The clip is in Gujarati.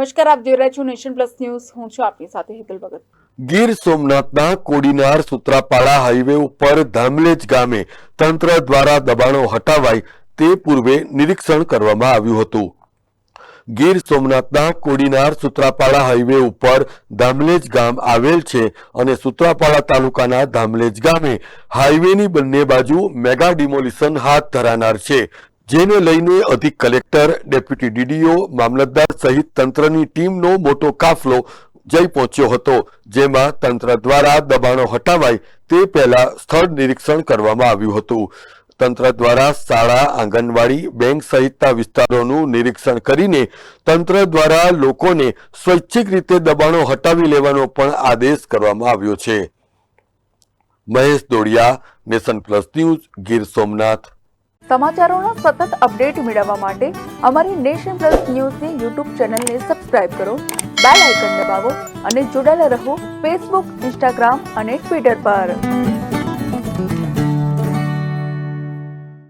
નમસ્કાર, આપ જોઈ રહ્યા છો નેશન પ્લસ ન્યૂઝ. હું છું આપની સાથે હેતલ ભગત. ગીર સોમનાથના કોડીનાર સુત્રાપાડા હાઈવે ઉપર ધામલેજ ગામે તંત્ર દ્વારા દબાણો હટાવાય તે પૂર્વે નિરીક્ષણ કરવામાં આવ્યું હતું. ગીર સોમનાથના કોડીનાર સુત્રાપાડા હાઈવે ઉપર ધામલેજ ગામ આવેલ છે અને સુત્રાપાડા તાલુકાના ધામલેજ ગામે હાઈવેની બંને બાજુ મેગા ડિમોલિશન હાથ ધરાનાર છે, જેને લઈને અધિક કલેક્ટર, ડેપ્યુટી ડીડીઓ, મામલતદાર સહિત તંત્રની ટીમનો મોટો કાફલો જઈ પહોંચ્યો હતો, જેમાં તંત્ર દ્વારા દબાણો હટાવાય તે પહેલા સ્થળ નિરીક્ષણ કરવામાં આવ્યું હતું. તંત્ર દ્વારા શાળા, આંગણવાડી, બેંક સહિતના વિસ્તારોનું નિરીક્ષણ કરીને તંત્ર દ્વારા લોકોને સ્વૈચ્છિક રીતે દબાણો હટાવી લેવાનો પણ આદેશ કરવામાં આવ્યો છે. Mahesh Dodiya, nation plus news, Gir Somnath. સમાચારોનો સતત અપડેટ મેળવવા માટે અમારી નેશન પ્લસ ન્યૂઝની યુટ્યુબ ચેનલને સબસ્ક્રાઇબ કરો, બેલ આઇકન દબાવો અને જોડાયેલા રહો ફેસબુક, ઇન્સ્ટાગ્રામ અને ટ્વિટર પર.